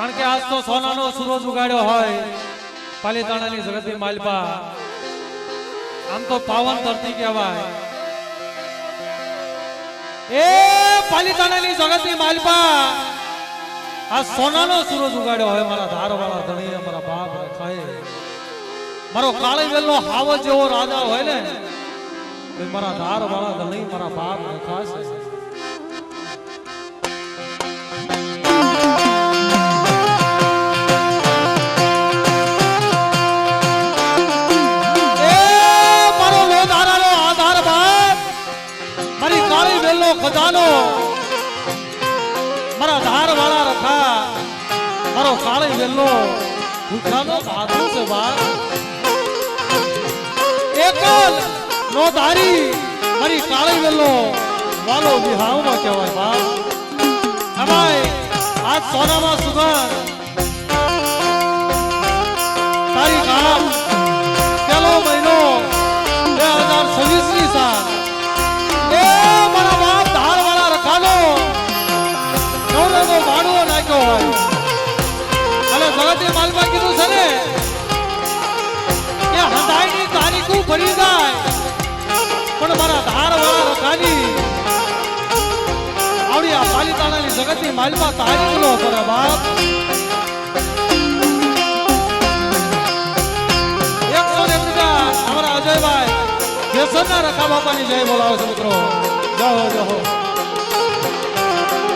કારણ કે આજ તો સોનાનો સૂરજ ઉગાડ્યો હોય પાલીતાણાની જગતની માલપા, આમ તો પાવન ધરતી કહેવાય. એ પાલીતાણાની જગતની માલપા આ સોનાનો સૂરજ ઉગાડ્યો હોય મારા ધારવાળા ધણી, મારા બાપ રખાય, મારો કાળી વેલનો હાવ જેવો રાજા હોય ને મારા ધારવાળા ધણી, મારા બાપ રખાશે. ખજાનો મારા ધાર વાળા રખા, મારો કાળી વેલો ભૂખાનો ભાગો છે બાપ. એકલ નો ધારી મારી કાળી વેલો વાલો વિહાવમાં કહેવાય બાપ. અમાય આજ સોનામાં સુગંધ તારીખ 8 પહેલો મહિનો 2026 ની સાલ માણવો નાખ્યો હોય અને જગતની માલમાં કીધું છે ને કે હંધાઈની તારીખું ભરી જાય પણ મારા ધારવાળા રખાની આવડી આ પાલીતાણાની જગતની માલમાં તારીખ નો કરે બાપ. 101 અમારા અજયભાઈ કેસરના રખા બાપાની જય બોલાવે છે મિત્રો. જય જય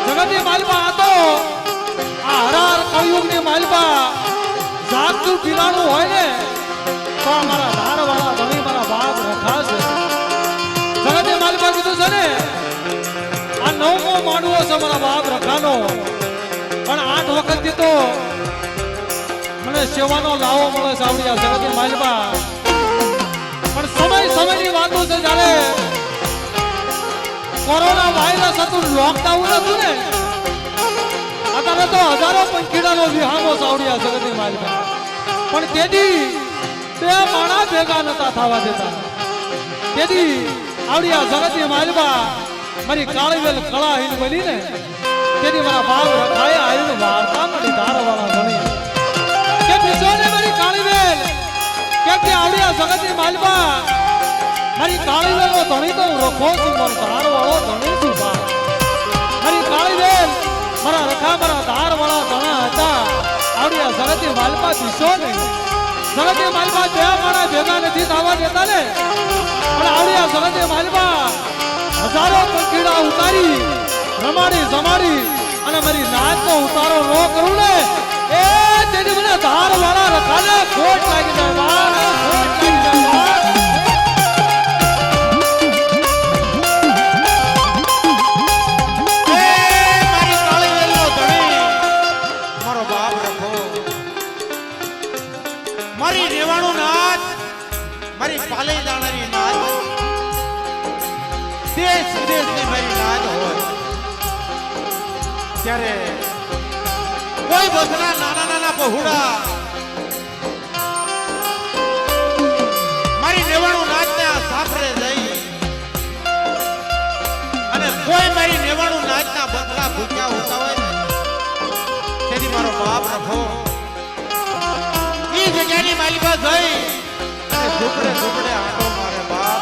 જગતની માલપા આ તો આ હરાર કળિયુગની માલપા જાગતું પીરાણું હોય ને તો અમારા ધારવાળા ધણી મારા બાપ રખાશે. જગતની માલપા કીધું છે ને આ 9મો માંડવો છે મારા બાપ રખાનો, પણ 8 વખતથી તો મને સેવાનો લાવો મળે છે આવડી આ જગતની માલપા. પણ સમયની વાતો છે જ્યારે કોરોના વાયરસ હતું, લોકડાઉન હતું ને, અત્યારે તો હજારો પંખીડાનો વિહામો સાવડિયા જગતની માલપા. પણ તેથી બે માણા ભેગા નતા થવા દેતા. તેથી આવડિયા જગતની માલપા મારી કાળીવેલ કળા હિન બની ને તેથી મારા બાપ રખાય આવીને વાર્તા મળી ધારવાળા ધણી કે બીજોને મારી કાળીવેલ કે આવડિયા જગતની માલપા મારી કાળીવેલ નો ધણી તો રખો છું, મારો ધારવાળો ધણી છું બાપ. મારી કાળીવેલ મારા રખા મારા ધારવાળા ધણા હતા આવડિયા જગતની માલપા દિશો નહીં. જગતની માલપા બે માણા ભેગા નથી થવા દેતા ને, પણ આવડિયા જગતની માલપા હજારો પંખીડા ઉતારી રમાડી જમાડી અને મારી નાચનો ઉતારો ન કરું ને એ તેથી મને ધારવાળા રખાને ખોટ લાગી જાય બાપ, ખોટ લાગી જાય બાપ. મારી રેવાણું નાચ, મારી પાલીતાણાની નાચ, દેશ વિદેશની મારી નાચ હોય ત્યારે કોઈ બસના નાના નાના પહોળા મારી રેવાણું નાચને આ સાફરે જઈ અને કોઈ મારી રેવાણું નાચના બદલા ભૂખ્યા હોતા હોય તેથી મારો બાપ રખો જગ્યાની માલિકા જઈ અને ઝૂપડે આંટો મારે બાપ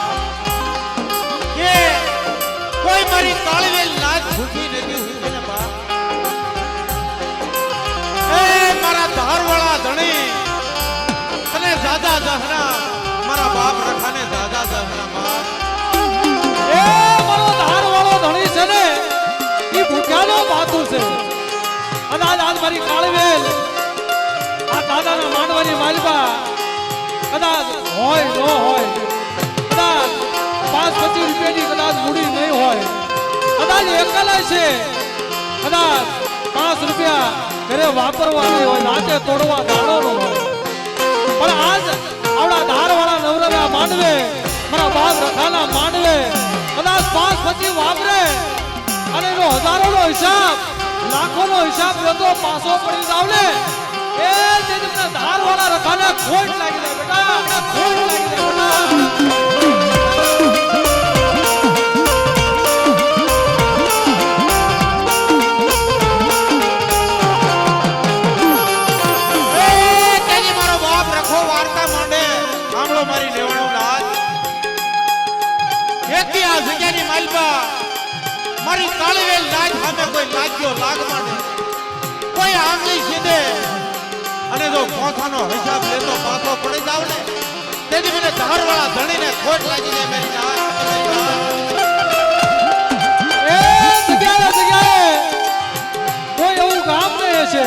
કે કોઈ મારી કાળીવેલ નાચ ભૂખી નથી હોય ને બાપ. એ મારા ધારવાળા ધણી તને દાદા જહના મારા બાપ રખાને દાદા જહના બાપ. એ મારો ધારવાળો ધણી છે ને ઈ ભૂખ્યાનો બાતું છે અને આજ મારી કાળીવેલ આ દાદાના માંડવાની માલપા કદાચ હોય ન હોય, કદાચ 5-25 રૂપિયાની કદાચ મૂડી નહીં હોય, કદાચ એકલા છે, કદાચ 5 રૂપિયા ઘરે વાપરવા નહીં હોય, નાચે તોડવા દાડો ન હોય, પણ આજ આવડા ધારવાળા નવરવ્યા માંડવે મારા બાપ રખાના માંડવે કદાચ 5-25 વાપરે અને એનો હજારોનો હિસાબ લાખોનો હિસાબ લેતો પાછો પડી જાવ ને એ તેમને ધારવાળા રખાને ખોટ લાગી જાય બેટા, ખોટ લાગી જાય બેટા. પાછાનો હિસાબ લેતો પાછો પડી જાવ ને તેથી મને ધારવાળા ધણીને ખોટ લાગી જાય મેરી જાન એ જગ્યાએ કોઈ એવું ગામ નહીં હશે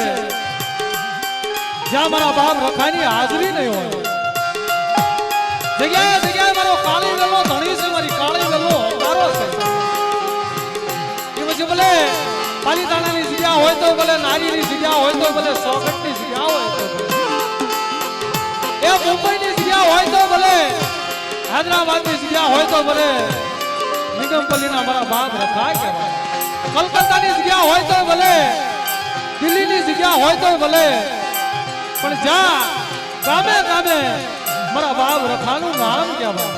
જ્યાં મારા બાપ રખાની હાજરી નહીં હોય. જગ્યાએ મારો કાળી વેલો ધણી છે, મારી કાળી વેલો અવતારો છે. એ પછી ભલે પાલીતાણાની જગ્યા હોય તો ભલે નારીની જગ્યા હોય તો ભલે સોગટની જગ્યા હોય તો ભલે એ મુંબઈની જગ્યા હોય તો ભલે હૈદરાબાદની જગ્યા હોય તો ભલે નિગમપલ્લીના મારા બાપ રખા કહેવાય. કલકત્તાની જગ્યા હોય તો ભલે દિલ્હીની જગ્યા હોય તો ભલે પણ જ્યાં ગામે ગામે મારા બાપ રખાનું નામ કહેવાય.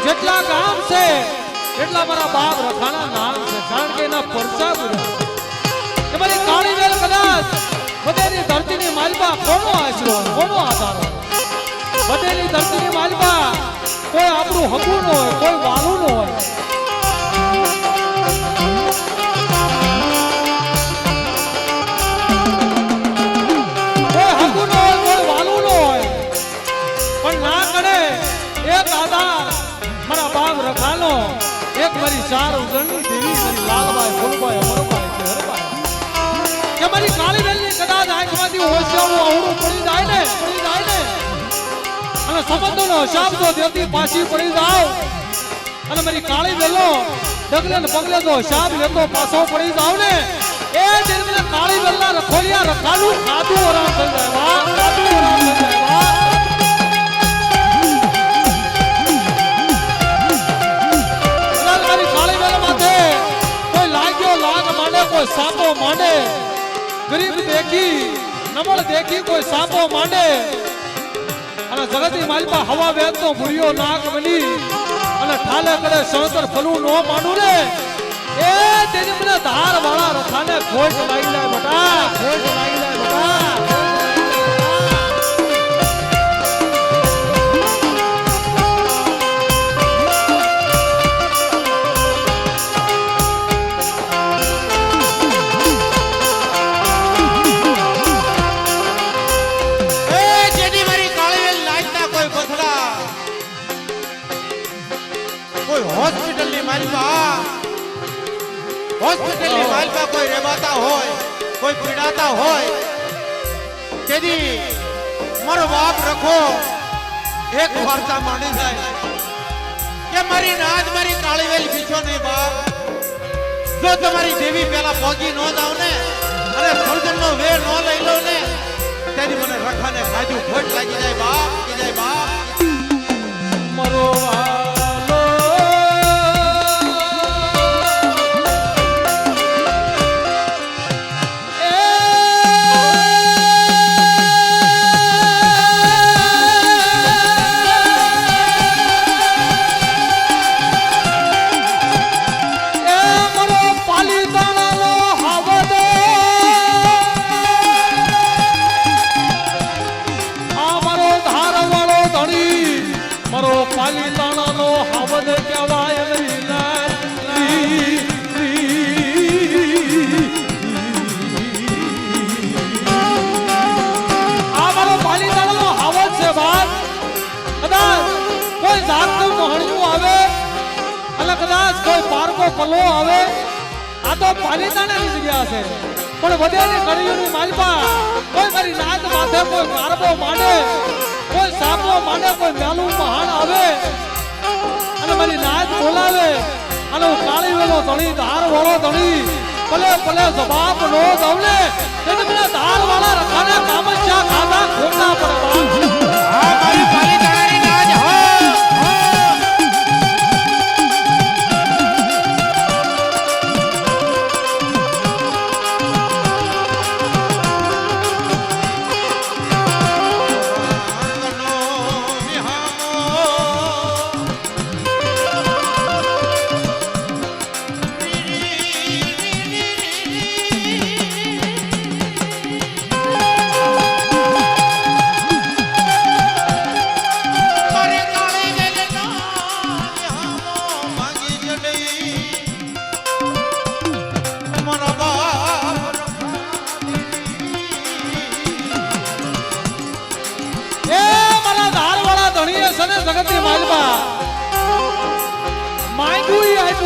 જેટલા ગામ છે એટલા મારા બાપ રખાના નામ છે, કારણ કે એના પરચા પૂર્યા. એ મારી કાળી વેલ કદાચ બધેની ધરતીની માલિકા કોનો આશરો કોનો આધાર હોય? બધેની ધરતીની માલિકા કોઈ આપણું હકું ન હોય, કોઈ વાલું ન હોય. કોઈ હકું ન હોય, કોઈ વાલું ન હોય, પણ ના કરે એક આધાર મારા બાપ રખાનો, એક મારી ચાર ઉજળની દેવી મારી લાલબાઈ ફૂલબાઈ અમરબાઈ ચહેરબાઈ કે મારી કાળી વેલની કદાચ આંખમાંથી હોશિયારું અવળું પડી જાય ને અને સંબંધોનો હિસાબ જો દેતી પાછી પડી જાવ અને મારી કાળી વેલો ડગલે ને પગલે જો હિસાબ લેતો પાછો પડી જાવ ને એ દિન મને કાળી વેલના રખોલિયા રખાલું ખાધું આરામ થઈ જાય. વાહ, ખાધું આરામ થઈ જાય. વાહ, કોઈ સાપો માંડે, ગરીબ દેખી નમળ દેખી કોઈ સાપો માંડે અને જગતની માલિકા હવા વેદનો ભૂરિયો નાક બની અને ઠાલે કરે સણતર ફલું નો માંડું ને એ તેની મને ધાર વાળા રખાને ખોટ લાગી જાય બેટા, ખોટ લાગી જાય બેટા. હોસ્પિટલની માલિકા કોઈ રેવાતા હોય, કોઈ પીડાતા હોય તેથી મારો બાપ રખો એક વાર્તા માંડી જાય કે મારી નાજ મારી કાળી વેલ પીછો નહીં બાપ. જો તમારી દેવી પેલા પોગી ન જાવ ને અને સર્જનનો વેર ન લઈ લો ને તેથી મને રખાને ખાધું ખોટ લાગી જાય બાપ, કે જાય બાપ. મારો પાલીતાણાનો હાવદ કહેવાય આ મારો પાલીતાણાનો હાવદ છે બાપ. કદાચ કોઈ જાતનું મહણિયું આવે અને કદાચ કોઈ પારકો પલ્લો આવે આ તો પાલીતાણાની જગ્યા છે, પણ વધેલી કડીઓની માલિકા કોઈ મારી નાક માથે કોઈ ગારબો માંડે, કોઈ સાપો માંડે, કોઈ મેલું મહાન આવે અને મારી નાચ બોલાવે અને હું કાળી વેલો ધણી ધાર વાળો ધણી ભલે ભલે જવાબ નો દઉં ને તેથી મને ધાર વાળા રખાને કામચ્યા ખાધા ખોટા પડવા. હા મારી પાલીતાણાની નાજ હો.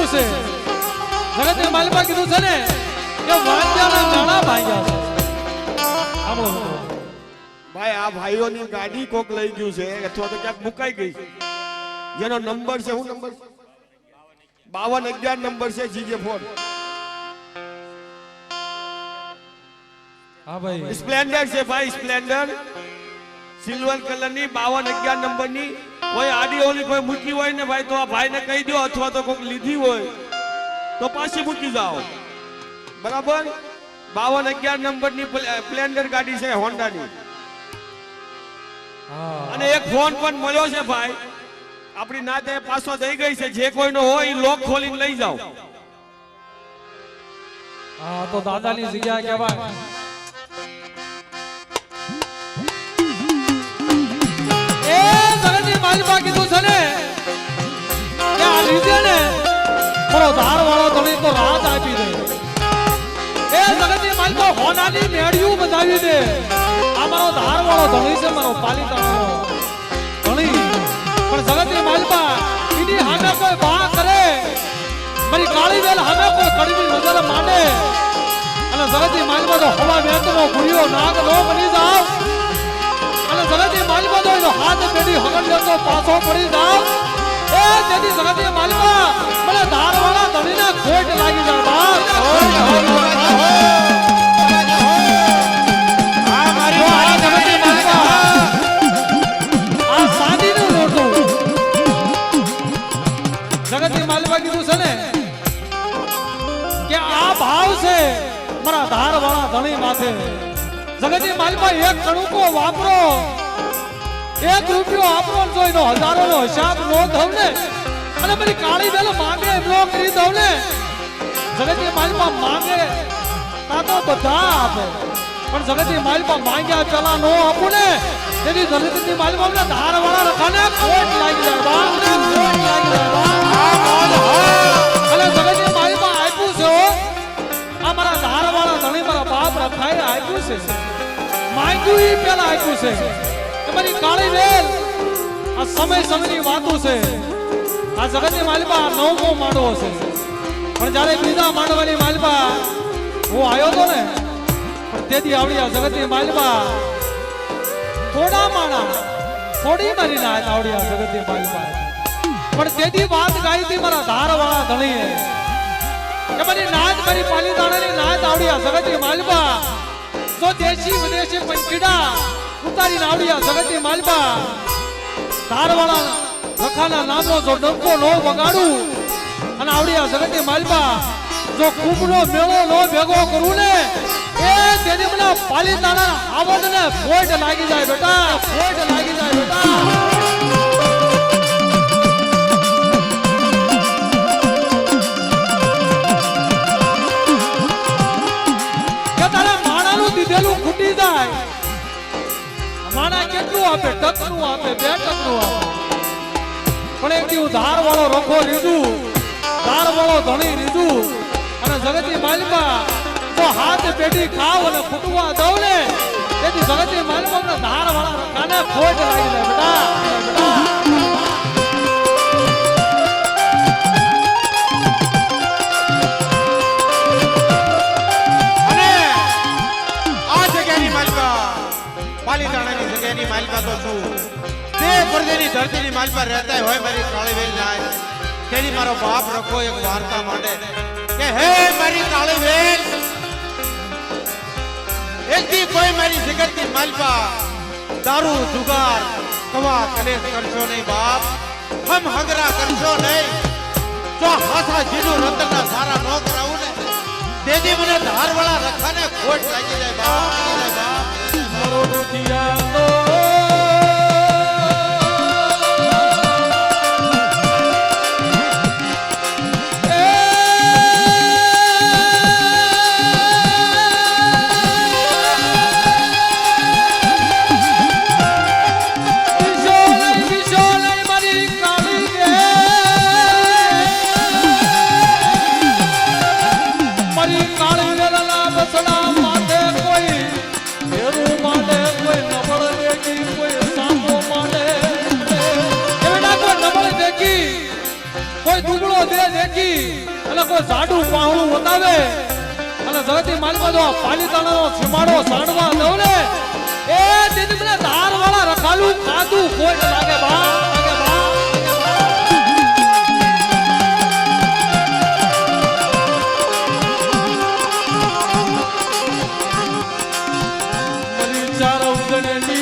આપ્યું છે જગતની માલિકા કીધું છે ને કે વાંચ્યાના નાણા ભાંગ્યા છે સાંભળો મિત્રો. ભાઈ આ ભાઈઓની ગાડી કોક લઈ ગયું છે અથવા તો ક્યાંક મુકાઈ ગઈ છે. જેનો નંબર છે શું નંબર 5211 નંબર છે GJ4 હા ભાઈ સ્પ્લેન્ડર છે ભાઈ સ્પ્લેન્ડર સિલ્વર કલરની 5211 નંબરની કોઈ આડી ઓલી કોઈ મૂકી હોય ને ભાઈ તો આ ભાઈને કહી દો અથવા તો કોક લીધી હોય તો પાછી મૂકી જાઓ બરાબર 5211 નંબરની સ્પ્લેન્ડર ગાડી છે હોન્ડાની હા અને એક ફોન પણ મળ્યો છે ભાઈ આપણી નાતે પાછો દઈ ગઈ છે જે કોઈનો હોય એ લોક ખોલીને લઈ જાઓ હા તો દાદાની જગ્યા કહેવાય. એ જગતની માલિકા કીધું છે ને કે આ લીધે ને મારો ધાર વાળો ધણી તો રાત આપી દે. એ જગતની માલિકા હોનાની મેળિયું બતાવી દે. આ મારો ધાર વાળો ધણી છે મારો પાલિતાણાનો ધણી. પણ જગતની માલિકા એની સામે કોઈ બા કરે મારી કાળી વેલ સામે કોઈ કડવી નજર માંડે અને જગતની માલિકા તો હવા વેતનો ગુડિયો નાગ નો બની જાવ અને જગતની માલિકા તો એનો હાથ પેઢી હગન લેતો પાછો પડી જાવ. એ તેથી જગતની માલિકા મને ધારવાળા ધણીને ખોટ લાગી જાય બાપ. આ મારી જો આ જગતની માલિકા આ સાદીનું નહોતું. જગતની માલિકા કીધું છે ને કે આ ભાવ છે મારા ધારવાળા ધણી માથે. જગતની માલિકા એક કણુકો વાપરો 1 રૂપિયો વાપરો જો એનો હજારોનો હિસાબ નો થવ ને અને મારી કાળી બેલ માંગે નો કરી દઉં ને જગતની માલિકા માંગે તા તો બધા આપે પણ જગતની માલિકા માંગ્યા પેલા નો આપું ને તેથી જગતની માલિકા મને ધારવાળા રખાને ખોટ લાગી જાય બાપ ને ખોટ લાગી જાય બાપ. અને જગતની માલિકા આપ્યું છે હો. આ મારા ધારવાળા ધણી મારા બાપ રખાય આપ્યું છે માંગ્યું ઈ પેલા આપ્યું છે. તમારી કાળી વેલ આ સમયની વાતો છે. આ જગતની માલિકા 9મો માંડવો છે પણ જ્યારે બીજા માંડવાની માલિકા હું આવ્યો તો ને પણ તેથી આવડી આ જગતની માલિકા થોડા માણા થોડી મારી ના આવડી આ જગતની માલિકા પણ તેથી વાત ગાઈ હતી મારા ધારવાળા ધણીએ કે મારી નાચ મારી પાલીતાણાની નાચ આવડી આ જગતની માલિકા જો દેશી વિદેશી પંખીડા ઉતારીને આવડી આ જગતની માલિકા ધારવાળા લખાના નામનો જો ડંકો નો વગાડું અને આવડી આ જગતની માલિકા જો કુંભનો મેળો નો ભેગો કરું ને એ તેની મને પાલીતાણા આવડને ફોટ લાગી જાય બેટા ફોટ લાગી જાય બેટા. દીધેલું ખૂટી જાય માણા કેટલું આપે ટકનું આપે 2 ટકનું આપે પણ એક દી ધાર વાળો રખો લીધું ધાર વાળો ધણી લીધું અને જગતની માલિકા તો હાથ પેઢી ખાવ અને ફૂટવા દઉં ને તેથી જગતની માલિકા ધાર વાળા રખાને ખોટ લાગી જાય બેટા. પાલીતાણાની જગ્યાની માલિકા તો છું તે પરદેની ધરતીની માલિકા રહેતા હોય મારી કાળી વેલ નાય તેની મારો બાપ રખો એક વાર્તા માંડે કે હે મારી કાળી વેલ એકથી કોઈ મારી જગતની માલિકા દારૂ જુગાર કવા કલેશ કરશો નહીં બાપ હમ હગરા કરશો નહીં જો હાથા જીનું રતનના સારા નો કરાવું ને તેથી મને ધારવાળા રખાને ખોટ લાગી જાય બાપ કોઈ દુબળો દે વેચી અને કોઈ જાડું પાહણું બતાવે અને જગતી માલિકા જો પાલીતાણાનો સીમાડો સાડવા દઉં ને એ દીદી મને ધાર વાળા રખાલું કાદું કોઈ લાગે બા લાગે બા મરી ચાર ઉજળેલી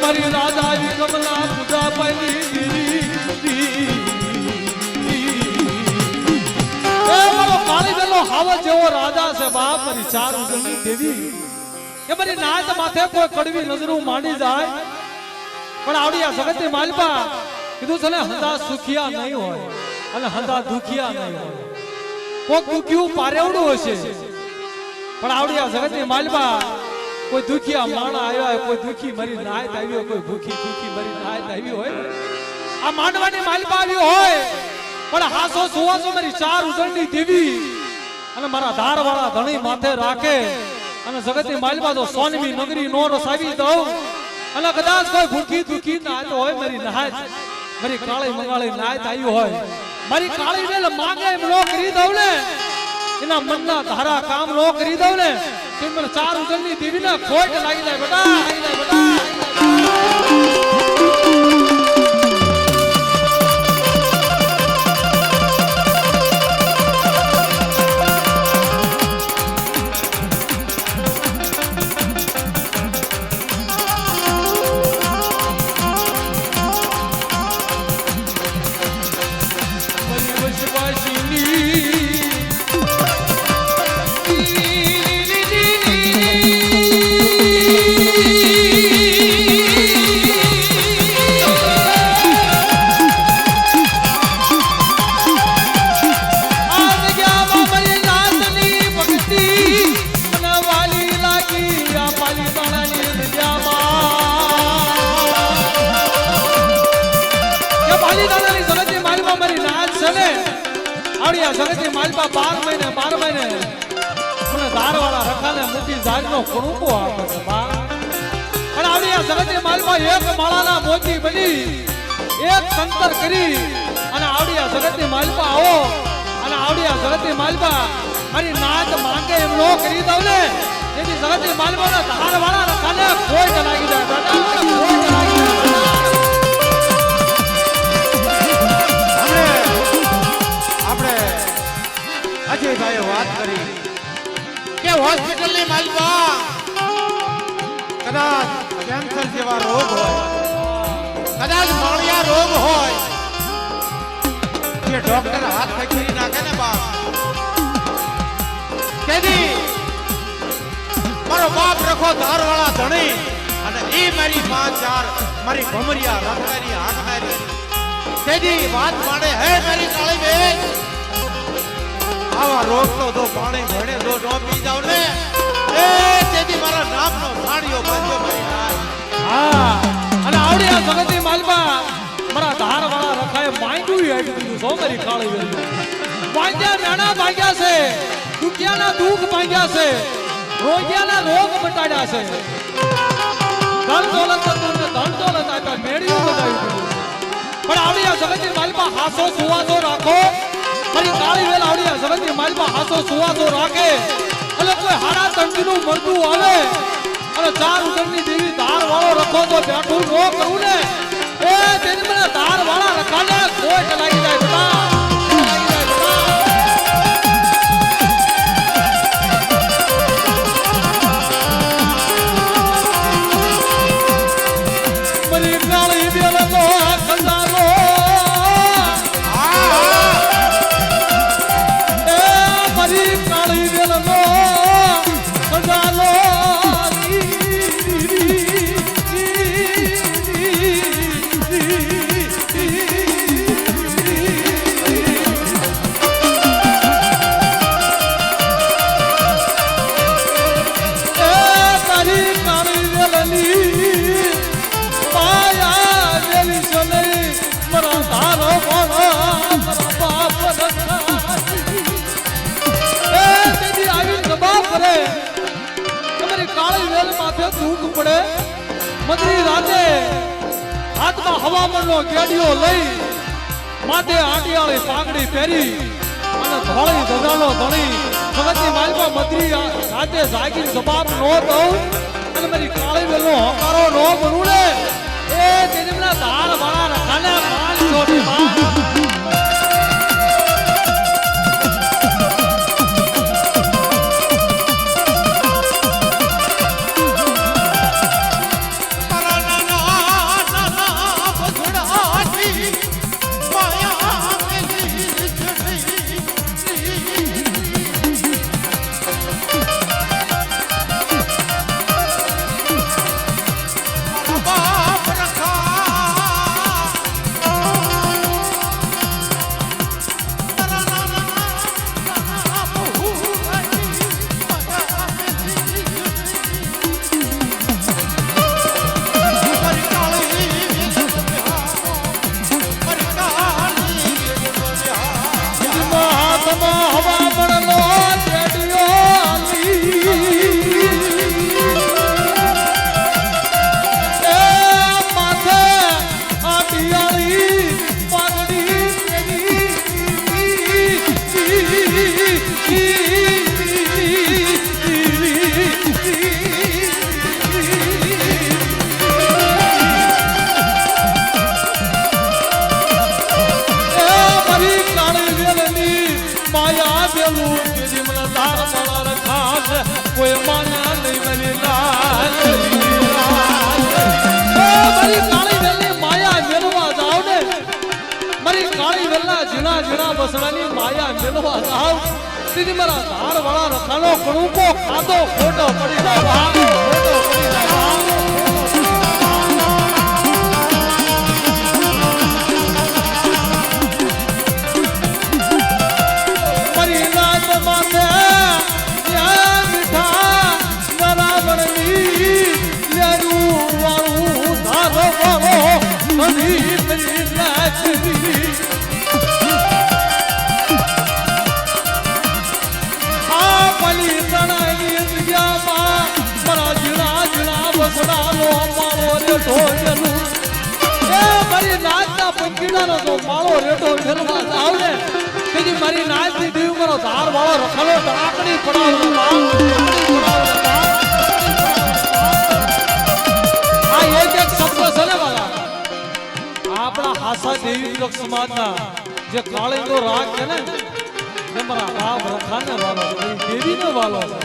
મારી રાજાની કમલા પૂજા પાઈ કાળી વેલો હાવજ જેવો રાજા છે બાપ મારી ચાર ઉજળની દેવી એ મારી નાત માથે કોઈ કડવી નજરું માંડી જાય પણ આવડી આ જગતની માલપા કીધું છે ને હંધા સુખિયા નહીં હોય અને હંધા દુખિયા નહીં હોય કોક દુખ્યું પારેવડું હશે પણ આવડી આ જગતની માલપા કોઈ દુખિયા માણા આવ્યા હોય કોઈ દુખી મરી નાયત આવ્યો કોઈ ભૂખી દુખી મરી નાયત આવી હોય આ માંડવાની માલપા આવ્યો હોય પણ હાસો સુવાસો મારી ચાર ઉજળની દેવી અને મારા ધારવાળા ધણી માથે રાખે અને જગતની માલપા તો સોનમી નગરી નો રસાવી દઉં અને કદાચ કોઈ ભૂખી દુખી નાયત હોય મારી નાયત મારી કાળી મંગાળી નાયત આવ્યું હોય મારી કાળી વેલ માંગે એમ નો કરી દઉં ને એના મનના ધારા કામ નો કરી દઉં ને તો મને ચાર ઉજળની દેવી ના ખોટ લાગી જાય બેટા લાગી જાય બેટા જગતની માલપા 12 મહિને મને ધારવાળા રખાને મોટી જાગનો કણુકો આપે છે બા અને આવડી આ જગતની માલપા એક માળાના મોતી બની એક સંતર કરી અને આવડી આ જગતની માલપા આવો અને આવડી આ જગતની માલપા મારી નાચ માંગે એમ નો કરી દઉં ને જેથી જગતની માલપાના ધારવાળા રખાને કોઈ લાગી જાય બેટા કોઈ લાગી જાય અજયભાઈએ વાત કરી કે હોસ્પિટલની માલપા કદાચ કેન્સર જેવા રોગ હોય કદાચ માળિયા રોગ હોય જે ડોક્ટર હાથ ફેંકી નાખે ને બાપ તેથી મારો બાપ રખો ધારવાળા ધણી અને ઈ મારી 5-4 મારી ભમરિયા રખડારી હાથમારી તેથી વાત માડે હે મારી કાળી બેન આવા રોગ તો પાણી ભણે દો નો પી જાવ ને એ તેથી મારા નામનો સાડીઓ બાંધ્યો ભાઈ હા અને આવડી આ જગતની માલપા મારા ધારવાળા રખાએ માંડ્યું હેડી દીધું સો મારી કાળી વેલી બાંધ્યા નાના ભાગ્યા છે દુખિયાના દુઃખ ભાગ્યા છે રોગિયાના રોગ મટાડ્યા છે ધન દોલત આપ્યા મેળ્યું બતાવ્યું પણ આવડી આ જગતની માલપા હાસો સુવાસો રાખો મારી કાળી વેલ આવડી આ જગતની માલપા હાસો સુવાસો રાખે અને કોઈ હારા તંગીનું મરદું આવે અને ચાર ઉજળની દેવી ધાર વાળો રખો તો બેઠું નો કરું ને એ તેની મને ધાર વાળા રખાને કોઈ લાગી જાય બેટા મારી કાળી વેલ તો કંદારો મારી કાળી વેલ નો કંદારો માથે દુઃખ પડે મધરી રાતે હાથમાં હવામાનનો ગેડિયો લઈ માથે આંટિયાળી પાઘડી પહેરી અને ધોળી ધજાનો ધણી જગતની માલમાં મધરી રાતે જાગીને જવાબ નો દઉં અને મારી કાળી વેલનો હકારો નો બનું ને એ તેના ધાર વાળા રખાને માલ છોડી કોઈ માના નહીં મળી મારી કાળી વેલની માયા મેળવા જાવ ને મારી કાળી વેલના ઝીણા ઝીણા બસડાની માયા મેળવા જાવ દીદી મારા ધાર વાળા રખાનો કણુકો ખાધો ખોટો પડી જાય ખોટો પડી જાય મારી રાત માથે માળો રેટો ફેરવા જાવ ને તેથી મારી નાચની દેવ મારો ધાર વાળો રખાલો ડાકડી પડાવલો આ એક શબ્દ છે ને વાલા આપણા હાસા દેવી લોક સમાજના જે કાળીનો રાગ છે ને જે મારા બાપ રખાને વાલો દેવીનો વાલો છે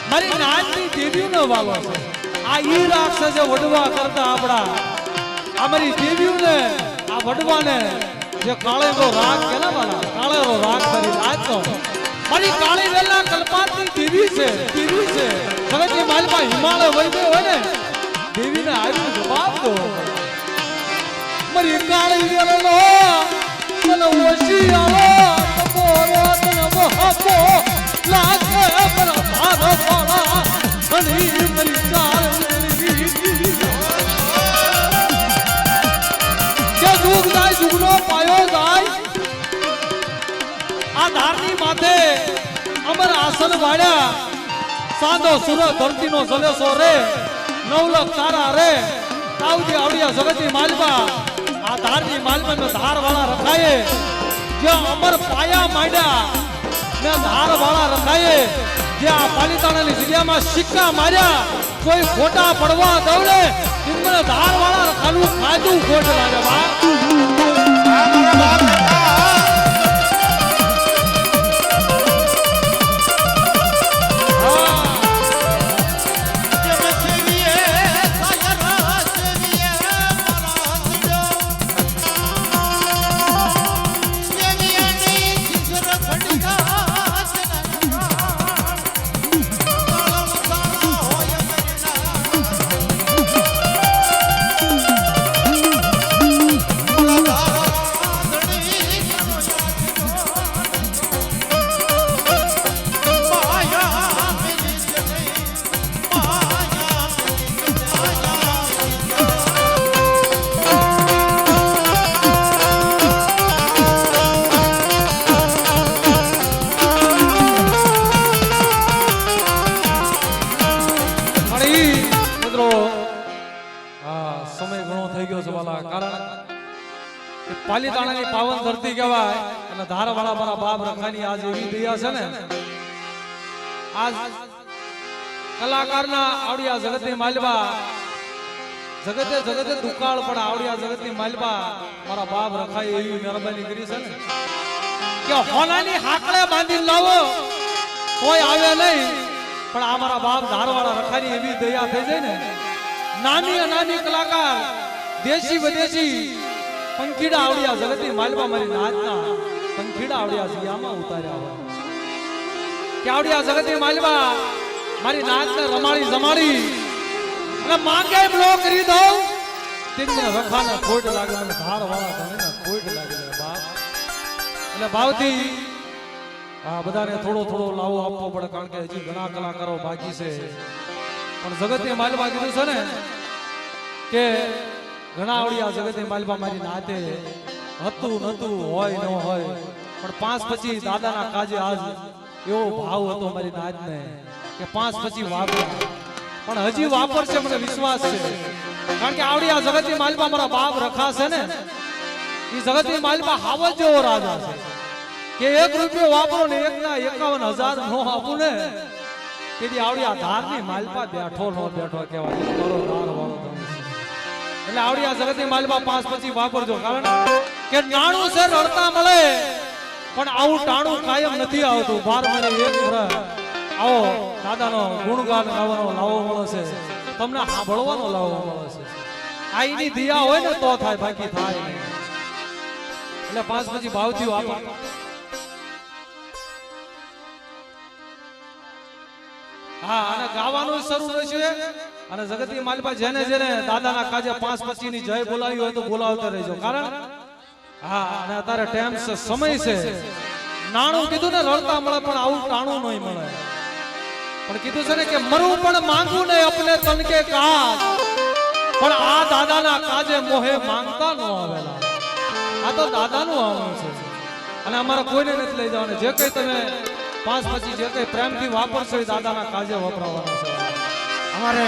મારી નાચની દેવીનો વાલો છે આ ઈ રાગ છે જે વડવા કરતા આપણા અમારી દેવીઓને આ વડવાને જે કાળેનો રાગ કે ને વાલા કાળેનો રાગ કરી નાચતો મારી કાળી વેલા કલ્પાતની દેવી છે જગતની માલમાં હિમાલય વહી હોય ને દેવીને આવ્યું જવાબ દો મારી કાળી વેલો મને ઓશિયાળો તમોરો તને મોહબો લાગે પર ભાર વાળા ઘણી મારી કાળી દુઃખ જાય દુઃખનો પાયો જાય આ ધારની માથે અમર આસન વાળ્યા સાંધો સુરત ધરતીનો જલેસો રે નવલખ તારા રે તાવજી આવડિયા જગતની માલમાં આ ધારની માલમાં ધાર વાળા રખાય જે અમર પાયા માંડ્યા ને ધાર વાળા રખાય જે આ પાલિતાણાની જગ્યામાં સિક્કા માર્યા કોઈ ખોટા પડવા દવડે ઇમને ધાર વાળા રખાનું ખાધું ખોટ લાગે બા Bye. મિત્રો સમય ઘણો થઈ ગયો છે વાલા, કારણ કે પાલીતાણાની પાવન ધરતી કહેવાય અને ધારવાળા મારા બાપ રખાની આજ એવી દયા છે ને, આજ કલાકારના આવડિયા જગતની માલવા જગતે જગતે દુકાળ પણ આવડિયા જગતની માલવા મારા બાપ રખાઈ એવી મહેરબાની કરી છે ને કે હોનાની હાકડે બાંધી લાવો કોઈ આવે નહીં, પણ આ મારા બાપ ધારવાળા રખાની એવી દયા થઈ જાય ને, નાની નાની કલાકાર દેશી વિદેશી પંખીડા આવડિયા જગતની માલવા મારી નાચના પંખીડા આવડિયા સિયામાં ઉતાર્યા હોય કે આવડિયા જગતની માલવા મારી નાચને રમાડી જમાડી અને માંગે બ્લો કરી દઉં તેમને રખાને ખોટ લાગે અને ધારવાળા તમને ખોટ લાગે બાપ, એટલે ભાવથી આ બધાને થોડો થોડો લાવો આપવો પડે, કારણ કે હજી ઘણા કલાકારો બાકી છે, પણ જગતની માલવા કીધું છે ને કે ઘણા આવડિયા જગતની માલવા મારી નાતે હતું નતું હોય ન હોય, પણ પાંચ પછી દાદાના કાજે આજ એવો ભાવ હતો મારી નાતને કે પાંચ પછી વાપર્યા, પણ હજી વાપરશે મને વિશ્વાસ છે, કારણ કે આવડિયા જગતની માલવા મારા બાપ રખાશે ને, એ જગતની માલવા હાવજ જેવો રાજા છે કે 1 રૂપિયો વાપરો ને 51,000 નો આપું ને, તેથી આવડિયા ધારની માલપા બેઠો નો બેઠો કહેવાય, કરો ધાર વાળો તમે. એટલે આવડિયા જગતની માલપા પાંચ પછી વાપરજો, કારણ કે નાણું છે રડતા મળે, પણ આવું ટાણું કાયમ નથી આવતું. 12 મહિને 1 વર્ષ આવો દાદાનો ગુણગાન ગાવાનો લાવો મળે છે, તમને સાંભળવાનો લાવો મળે છે. આઈની દિયા હોય ને તો થાય, બાકી થાય નહીં. એટલે પાંચ પછી ભાવથી વાપર. હા, અને ગાવાનું શરૂ રહેશે, અને જગતની માલપા જેને જેને દાદાના કાજે પાંચ પછી ની જય બોલાવી હોય તો બોલાવતા રહેજો, કારણ હા અને અત્યારે ટાઈમ છે, સમય છે. નાણું કીધું ને રડતા મળે, પણ આવું ટાણું નહીં મળે, પણ કીધું છે ને કે મરું પણ માંગુ ને અપને તન કે કાજ, પણ આ દાદાના કાજે મોહે માંગતા ન આવેલા. આ તો દાદાનું આવવાનું છે, અને અમારે કોઈને નથી લઈ જવાનું. જે કઈ તમે પાંચ પછી જે કઈ પ્રેમથી વાપરશો એ દાદાના કાજે વપરાવાનું છે. અમારે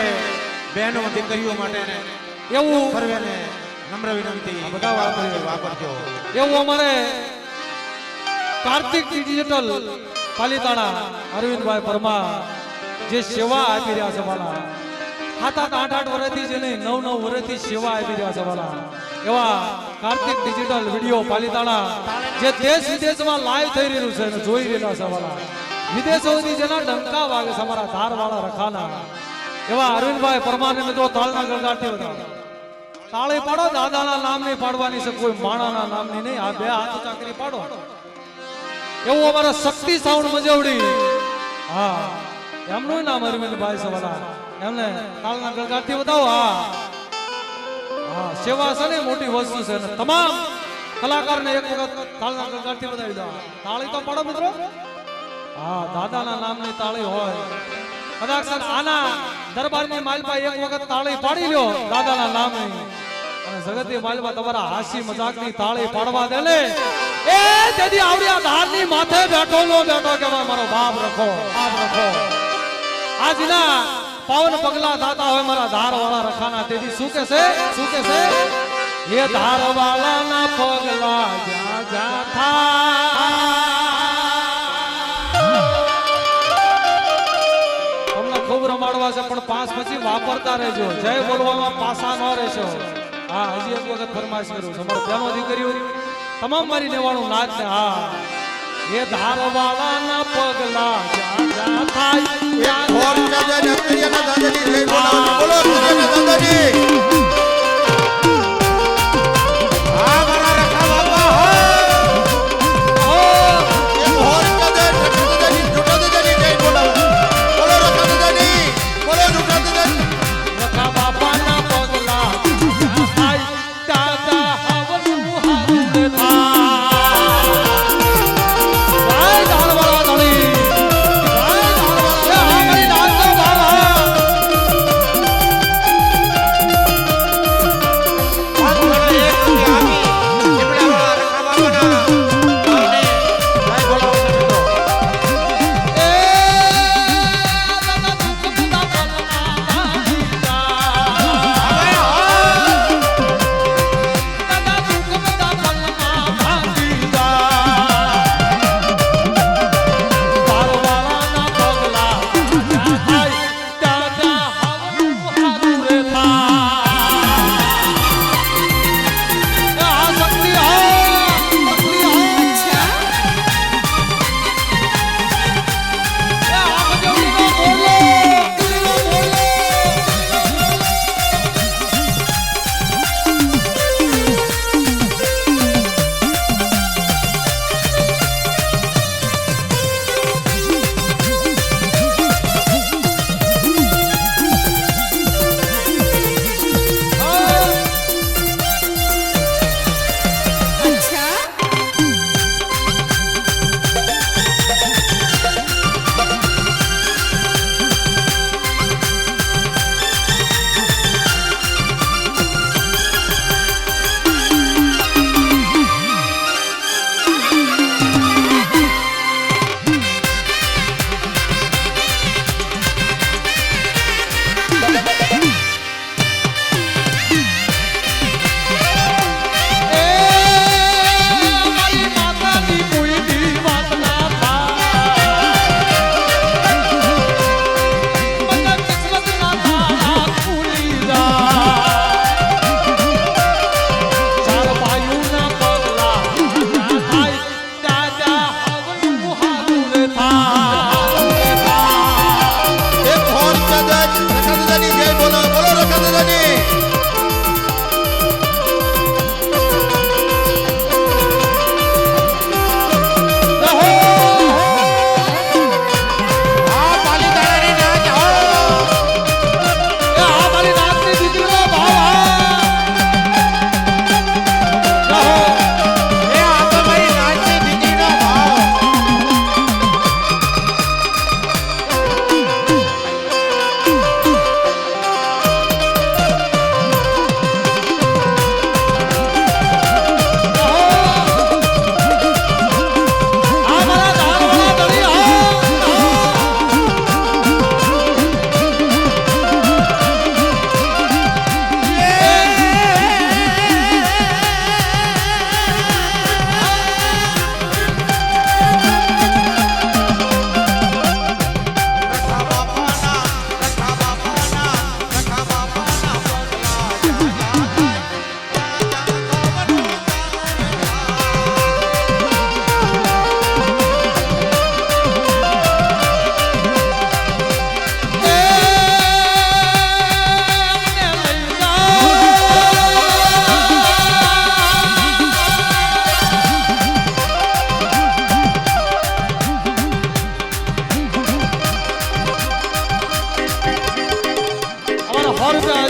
બહેનો દીકરીઓ માટે ને એવું સર્વેને નમ્ર વિનંતી, બધા વાપરજો. એવું અમારે કાર્તિક ડિજિટલ પાલીતાણા અરવિંદભાઈ પરમાર જે સેવા આપી રહ્યા છે વાલા, 7-8 વર્ષથી જે નહીં 9-9 વર્ષથી સેવા આપી રહ્યા છે વાલા, એવા કાર્તિક ડિજિટલ વિડીયો પાલીતાણા જે દેશ વિદેશમાં લાઈવ થઈ રહ્યું છે અને જોઈ રહેલા છે વાલા, વિદેશોથી જેના ડંકા વાગે છે અમારા ધારવાળા રખાના, એવા અરવિંદભાઈ પરમારને મિત્રો તાળના ગણગારથી વધાવો. તાળી પાડો, દાદાના નામની પાડવાની છે, કોઈ માણાના નામની નહીં. આ 2 હાથ ચાકરી પાડો. એવું અમારા શક્તિ સાઉન્ડ મજવડી, હા એમનું નામ અરવિંદભાઈ સવાલા, એમને તાળના ગણગારથી વધાવો. હા હા, સેવા છે ને મોટી વસ્તુ છે, અને તમામ કલાકારને એક વખત તાળના ગણગારથી વધાવી દો. તાળી તો પાડો મિત્રો. હા, દાદાના નામની તાળી હોય કદાચ આના દરબારની માલપા એક વખત તાળી પાડી લ્યો દાદાના નામની, અને જગતની માલપા તમારા હાસી મજાકની તાળી પાડવા દે ને, એ તેથી આવડિયા ધારની માથે બેઠો નો બેઠો કે મારો બાપ રખો, બાપ રખો. આજના પાવન પગલા થતા હોય મારા ધારવાળા રખાના, તેથી શું કે છે, શું કે છે, એ ધારવાળાના પગલા જા જા થા. ખૂબ રમાડવા છે, પણ પાંચ પછી વાપરતા રહેજો, જય બોલવામાં પાસા ન રહેશો. હા, હજી એક વખત ફરમાઈશ કરું છું, અમારો બહેનો દીકરીઓ તમામ મારી નેવાણું નાચ ને. હા, એ ધારવાળાના પગલા જા જા થાય, બોલો દાદાજી. હા, મારા રખા બાપા હો, એ મોર કદે દાદાજી જુટા દાદાજી જય બોલાવો. બોલો રખા દાદાજી, બોલો જુટા દાદાજી. રખા બાપાના પગલા જા થાય, દાદા હવનું હારું થાય. જય ધારવાળા ધણી, જય ધારવાળા. એ હા મારી નાચો બાબા.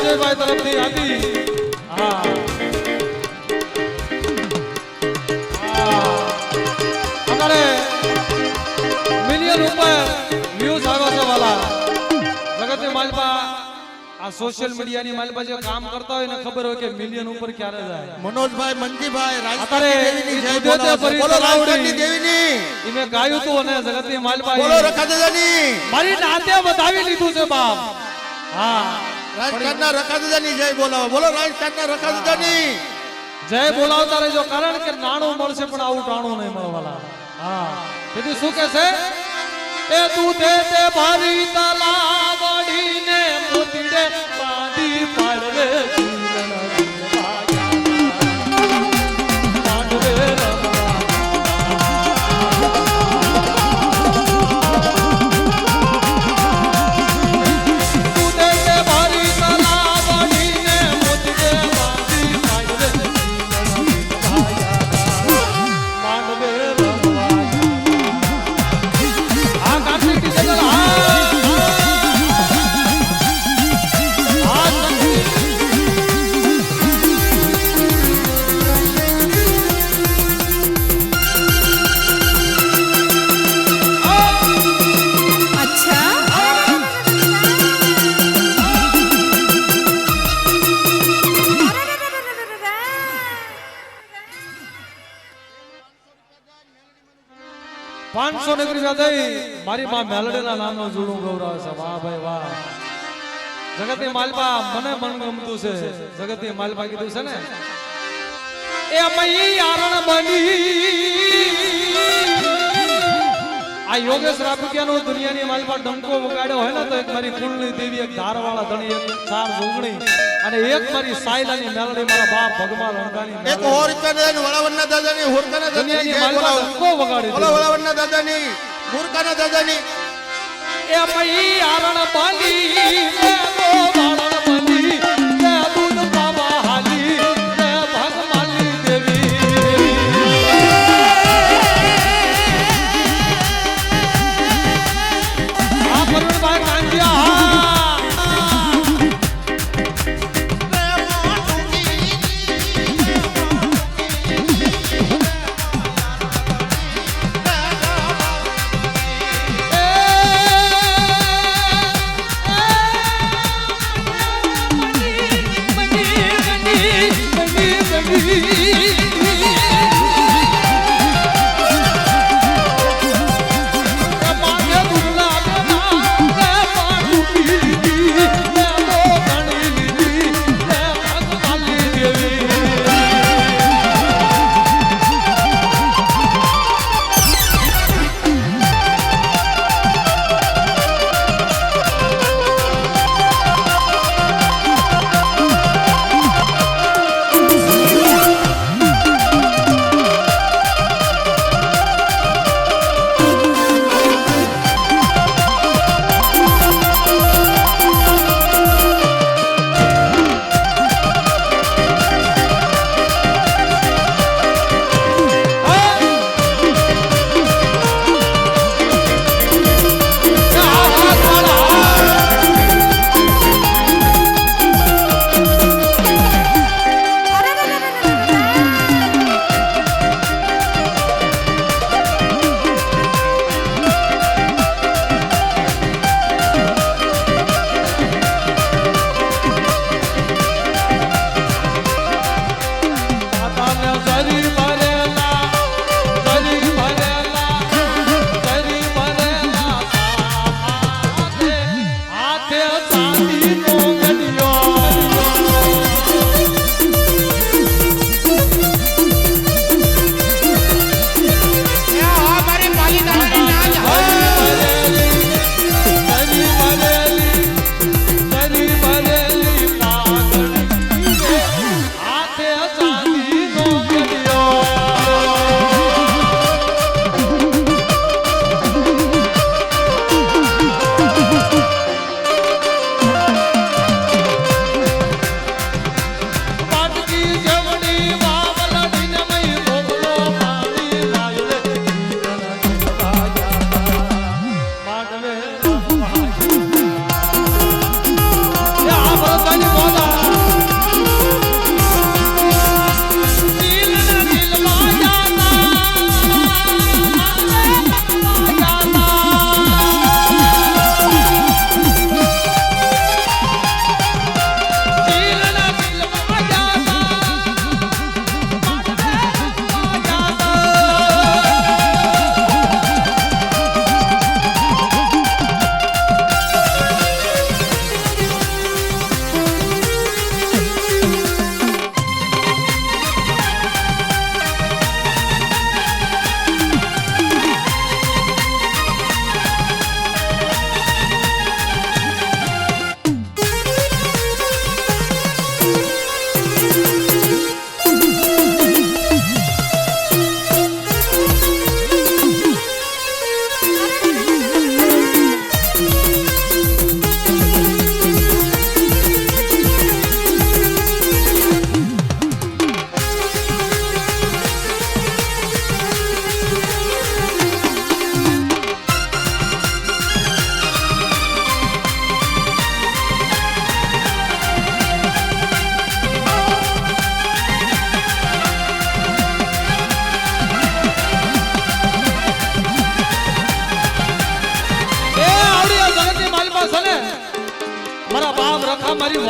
સંજયભાઈ તરફથી હતી હા અમારે મિલિયન ઉપર વ્યૂઝ આવ્યા છે વાલા જગતની માલપા આ સોશિયલ મીડિયાની માલપા જે કામ કરતા હોય ને ખબર હોય કે મિલિયન ઉપર ક્યારે જાય મનોજભાઈ મનજીભાઈ અત્યારે રાજકારણની જય કુદરતે બોલાવો છો. ફરી બોલો તલાવડી. રાજકારણની દેવીની ઈ મેં ગાયું તું અને જગતની માલપા બોલો રખાદાદાની મારી નાતે વધાવી લીધું છે બાપ હા રાજકારણના રખાદાદાની જય બોલાવો બોલો રાજકારણના રખાદાદાની જય બોલાવતા રહેજો કારણ કે નાણું મળશે પણ આવું ટાણું નહીં મળવાલા હા તેથી શું કે છે એ દૂધે તે ભરી તલાવડીને મોતીડે બાંધી પાડવે મારી માં મેલડીના નામનો જોડું ગૌરવ છે વાહ ભાઈ વાહ જગતની માલપા મને મન ગમતું છે જગતની માલપા કીધું છે ને એ મઈ આરણ બની આ યોગેશ રાપુકિયાનો દુનિયાની માલપા ડંકો વગાડ્યો હોય ને તો એક મારી કુળની દેવી એક ધારવાળા ધણી એક ચાર જોગણી અને એક મારી સાયલાની મેલડી મારા બાપ ભગવાન રણગાની એક હોરકાના વળાવણના દાદાની હોરકાના દાદાની દુનિયાની જય માલપા બોલાવો ડંકો વગાડી બોલો વળાવણના દાદાની હોરકાના દાદાની એ મઈ આરણ બની મે ગોવાળણ બની મે દૂધ બાબા હાલી મે ભગમાલી દેવી આ પરણભાઈ કાંજિયા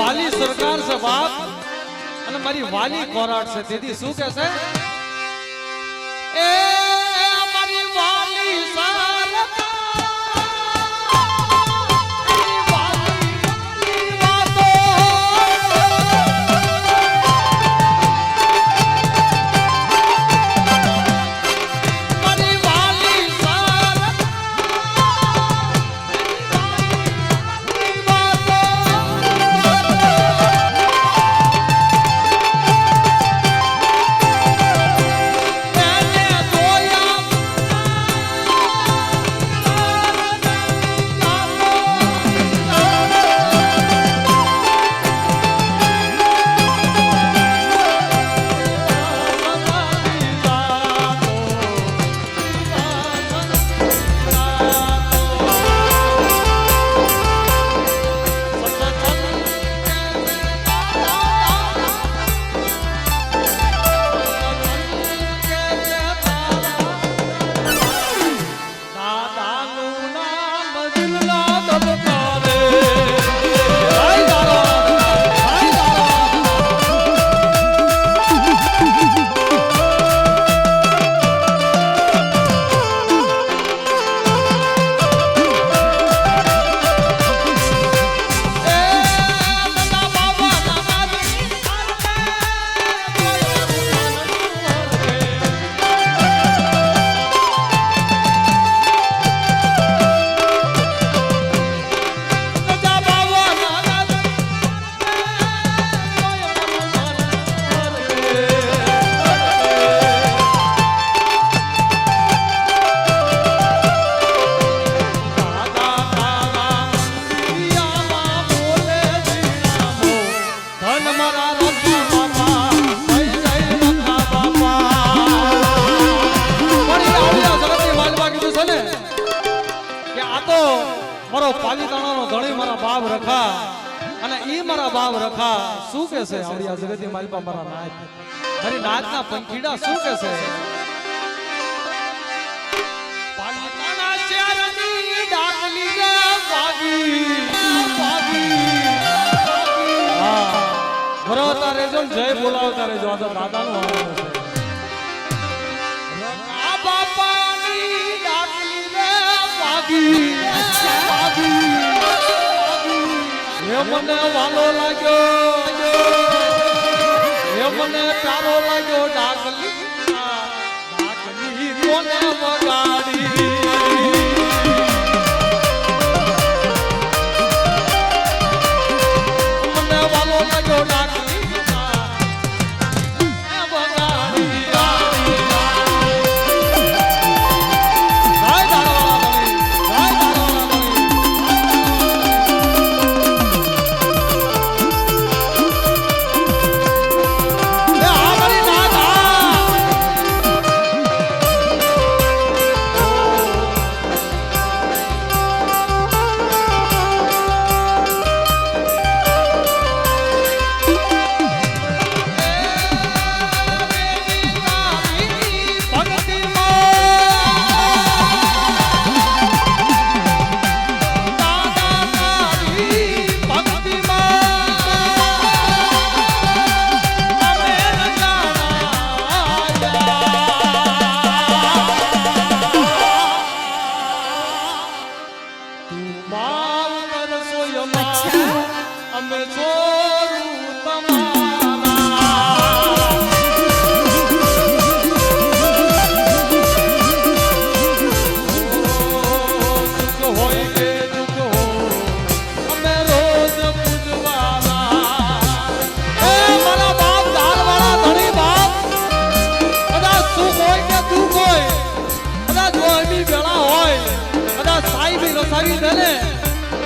વાલી સરકાર છે બાપ અને મારી વાલી કોરાટ છે તેથી શું કહે છે એ મારી વાલી સરકાર મારો પાલીતાણાનો ધણી મારા બાપ રખા અને ઈ મારા બાપ રખા શું કે છે આવડિયા જગતની માલપા મારા નાથ મારી નાથના પંખીડા શું કે છે પાલીતાણા શહેરની ડાકલી રે વાગી હા ભરોતા રેજો જય બોલાવતા રેજો આ તો દાદાનું આવવાનું છે આ બાપાની ડાકલી રે વાગી મને વાલો લાગ્યો મને પ્યારો લાગ્યો ડાકલી કોને વગાડી મને વાલો લાગ્યો ડાકલી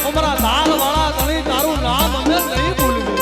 અમારા દાલ વાળા ધણી તારું નામ અમે નહીં ભૂલવું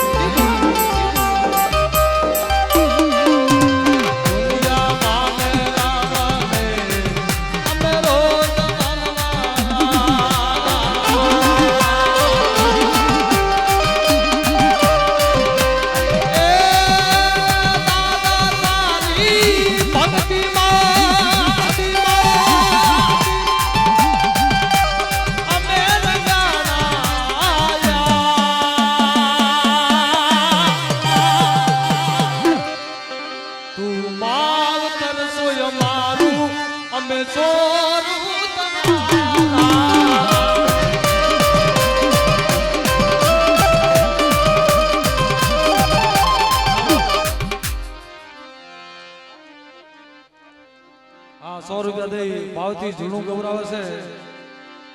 રૂપિયા દઈ ભાવથી ઝીણું ગૌરાવે છે.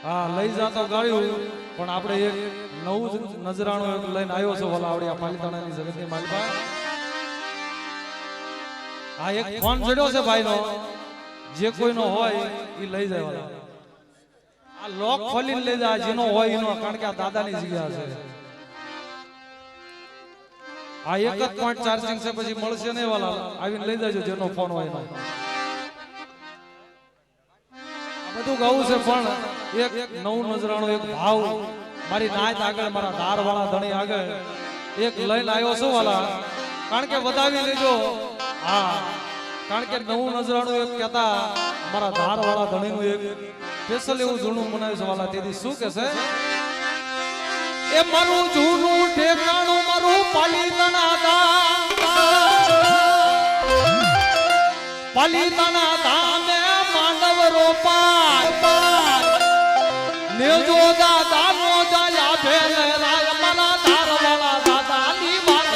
હા લઈ જાતો ગાળ્યું પણ આપણે એક નવું જ નજરાણું એક લઈને આવ્યો છે ઓલા આવડી આ પાલિતાણાની જગતની માલપા. આ એક ફોન જડ્યો છે ભાઈનો, જે કોઈનો હોય એ લઈ જાય વાલા. આ લોક ખોલીને લઈ જાય જેનો હોય એનો, કારણ કે આ દાદાની જગ્યા છે. આ એક જ પોઈન્ટ ચાર્જિંગ છે, પછી મળશે નહીં વાલા. આવીને લઈ જાજો જેનો ફોન હોય એનો. બધું ગાવું છે પણ એક નવું નજરાણું એક ભાવ મારી નાત આગળ, મારા ધાર વાળા ધણી આગળ એક લઈને આવ્યો છું વાલા. કારણ કે વધાવી લેજો. હા કારણ કે નવું નજરાણું એક કહેતા મારા ધાર વાળા ધણીનું એક સ્પેશિયલ એવું જૂનું મનાવ્યું છે વાલા. તેથી શું કે છે એ મારું જૂનું ઠેકાણું મારું પાલિતાણા ધામ, પાલિતાણા ધામે માંડવ રોપાય નેજો દાદા નો જાયા ભેલ રાય મારા ધાર વાળા દાદાની વાત.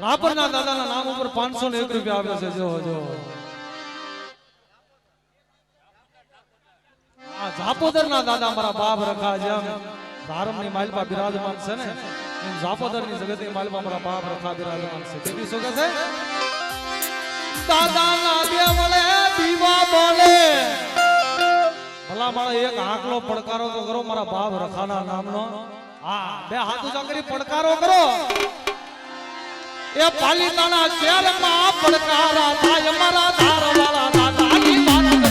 રાપરના દાદાના નામ ઉપર 501 રૂપિયા આવે છે. જો જો આ ઝાપોદરના દાદા મારા બાપ રખા જેમ ધારમની માલપા બિરાજમાન છે ને, એમ ઝાપોદરની જગતની માલપા મારા બાપ રખા બિરાજમાન છે. તેથી શું કહે છે દાદાના દેવળે દીવા બોલે. ભલા મારા એક આંકલો પડકારો તો કરો મારા બાપ રખાના નામનો. હા બે હાથ ઊંચા કરી પડકારો કરો. એ પાલિતાણા શહેરમાં પડકારા થાય મારા ધાર વાળા દાદાની વાત નો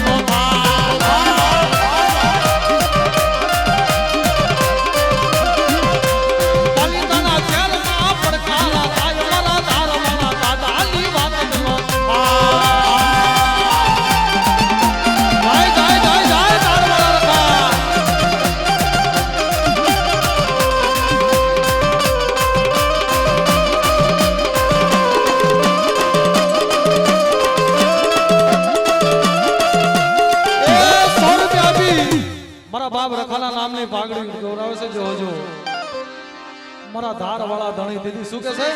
પાલિતાણા શહેરમાં પડકારા થાય મારા ધાર વાળા દાદાની વાત નો. જય જય જય જય ધાર વાળા રખા. મારા બાપ રખાના નામની પાઘડી ગૌરાવે છે. જો જો મારા ધાર વાળા ધણી. દીદી શું કે છે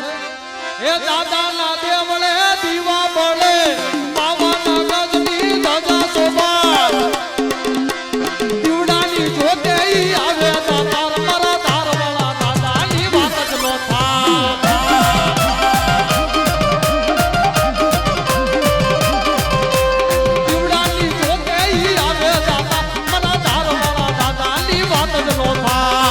એ દાદાના દેવળે દીવા બળે બાવાના ગજની ધજા શોભા દીવડાની જોતે આવે દાદા મારા ધાર વાળા દાદાની વાત જ નો થાય. દીવડાની જોતે આવે દાદા મારા ધાર વાળા દાદાની વાત જ નો થાય.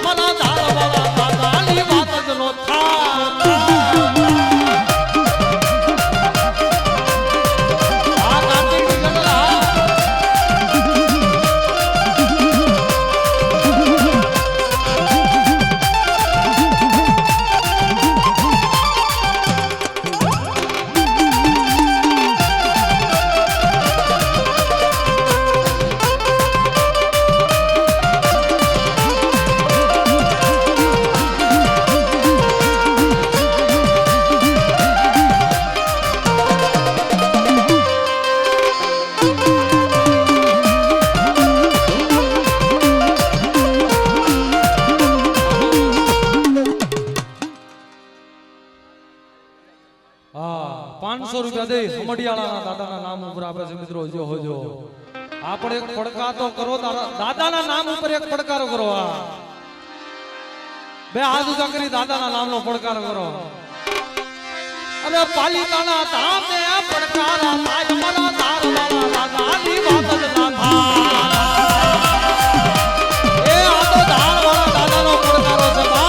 મને ધાર વાળા દાદાની વાત જ નો થાય. 500 રૂપિયા દઈ હમડિયાળાના દાદાના નામ ઉપર આપે છે મિત્રો જો હોજો આપણે એક પડકાર તો કરો દાદાના નામ ઉપર એક પડકારો કરો આ બે હાથ ઊંચા કરી દાદાના નામનો પડકાર કરો અને પાલિતાના ધામે પડકારા થાય મારા ધારવાળા દાદાની બાબત ના થાય એ આ તો ધારવાળા દાદાનો પડકારો છે બા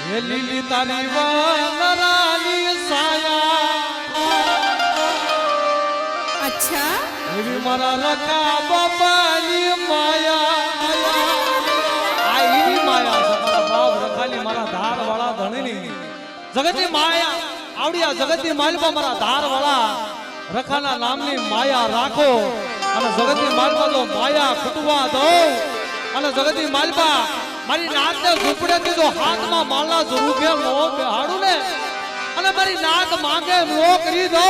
ये लीली तारी वाली साया अच्छा ये मारा रखा बाबानी माया आई माया मारा बाप रखाली मारा धार वाला धणनी जगती माया आवड़िया जगती मालपा मारा धार वाला रखाना नामनी माया राखो અને જગતની માલપા તો માયા ખૂટવા દો અને જગતની માલપા મારી નાકને ઝૂંપડે દીધો હાથમાં માલા સ્વરૂપે નો બેહાડું ને અને મારી નાક માંગે નો કરી દો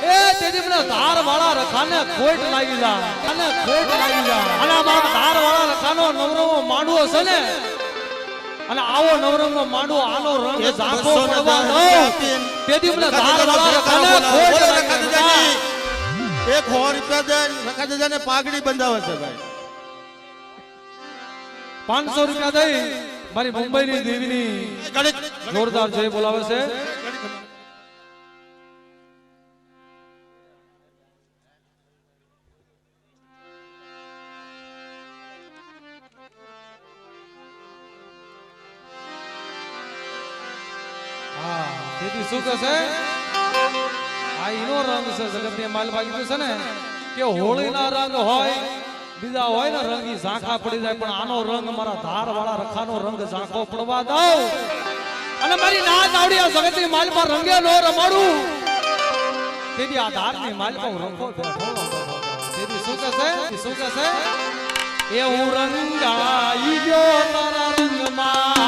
એ તેથી મને ધાર વાળા રખાને ખોટ લાગી જા અને ખોટ લાગી જા અને મારા ધાર વાળા રખાનો નવરંગો માંડવો છે ને અને આવો નવરંગો માંડવો આનો રંગ ઝાંખો પડવા દો તેથી મને ધાર વાળા રખાને ખોટ લાગી જા 100 રૂપિયા દે રખા દાદાને પાઘડી બંધાવે છે ભાઈ 500 રૂપિયા દઈ મારી મુંબઈની દેવીની જોરદાર જય બોલાવે છે હા તેથી શું કહે છે આ ઈનો રંગ છે જગતની માલપા કીધું છે ને કે હોળીના રંગ હોય બીજા હોય ને રંગી ઝાંખા પડી જાય પણ આનો રંગ મારા ધાર વાળા રખાનો રંગ ઝાંખો પડવા દો અને મારી નાચ આવડી જગતની માલપા રંગે નો રમાડું તેથી આ ધારની માલપા હું રંગો બેઠો તેથી શું કહે છે એ હું રંગાઈ ગયો તારા રંગમાં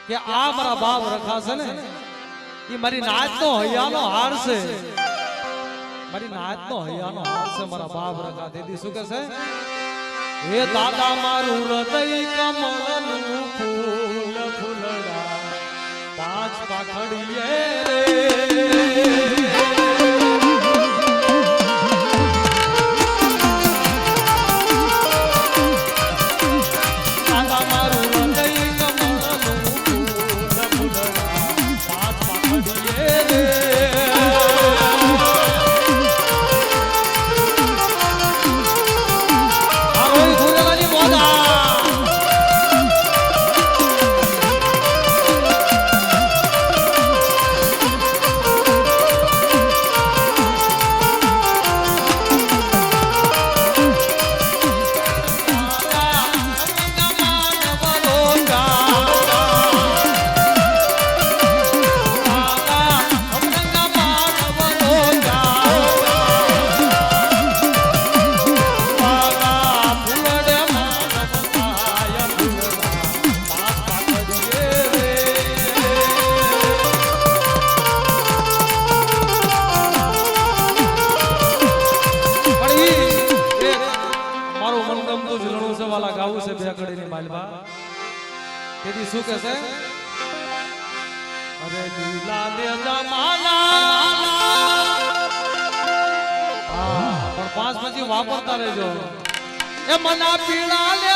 કે આ મારા બાપ રખાશે ને એ મારી નાચનો હૈયાનો હાર છે, મારી નાચનો હૈયાનો હાર છે મારા બાપ રખા. દીદી શું કહે છે? હે દાદા મારું હૃદય કમળનું ફૂલ ફૂલડા પાંચ પાખડીએ રે. દાદા મારું હૃદય કમળનું ફૂલ ફૂલડા પાંચ પાખડીએ રે. આરોય ધુરલાની મોદા ગાવું છે બે કડીની માલવા. તેથી શું કહે છે? અરે લીલા લે જમાના પણ પાંચ પછી વાપરતા રહેજો. એ મના પીળા લે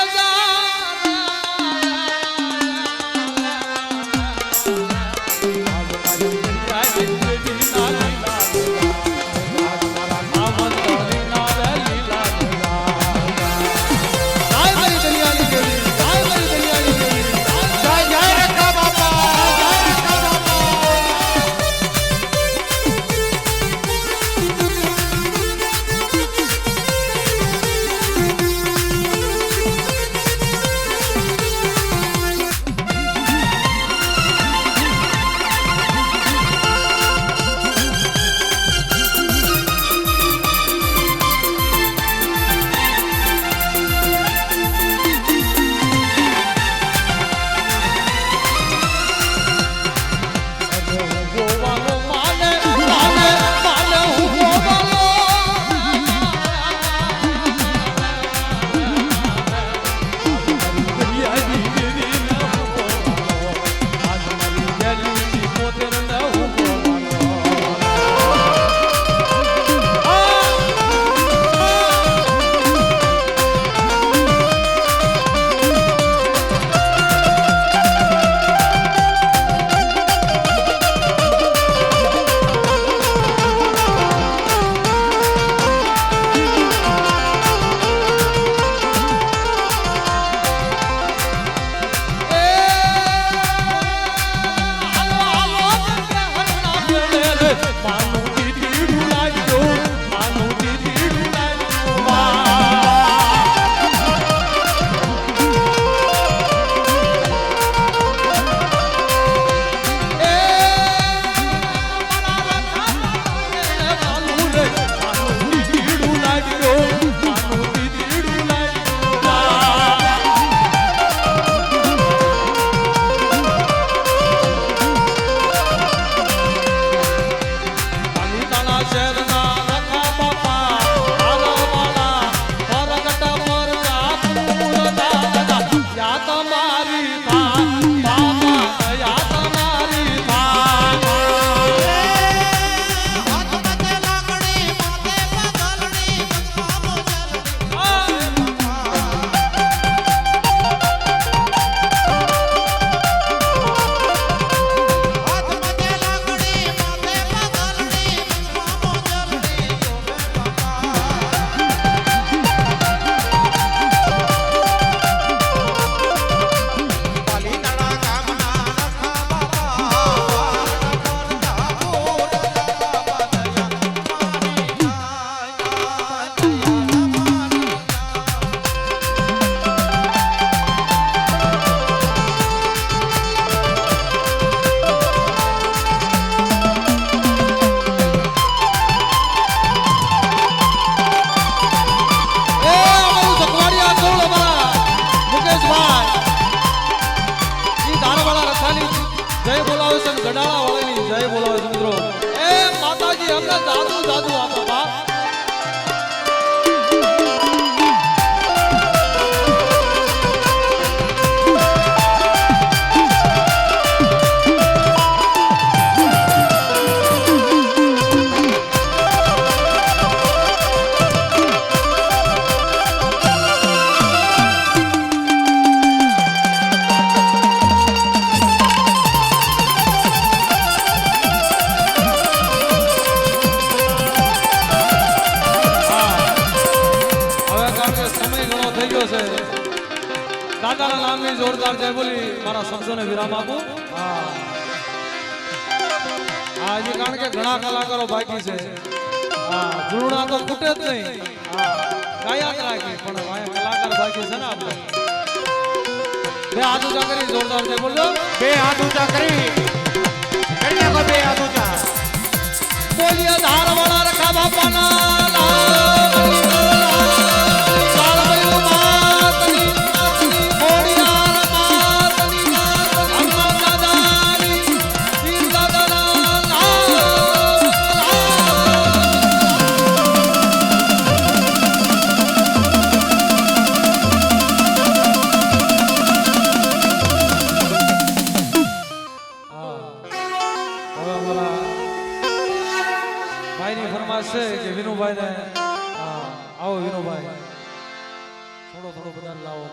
ગડાળા વાળાની જય બોલાવે છે મિત્રો. એ માતાજી અમને જાદુ જાદુ આપો બાપ. દાદાના નામની જોરદાર જય બોલી મારા શબ્દોને વિરામ આપું. હા હજી કારણ કે ઘણા કલાકારો બાકી છે. હા જુણુણા તો ખૂટે જ નહીં. ગાયા જ રાખી પણ કલાકાર બાકી છે ને આપણે. બે હાથ ઊંચા કરી જોરદાર જય બોલજો. બે હાથ ઊંચા કરી નાખો. બે હાથ ઊંચા બોલીએ ધારવાળા રખા બાપાના ભાઈની ફરમાશ છે કે વિનુભાઈ ને આવો વિનુભાઈ થોડો બધા લાવો.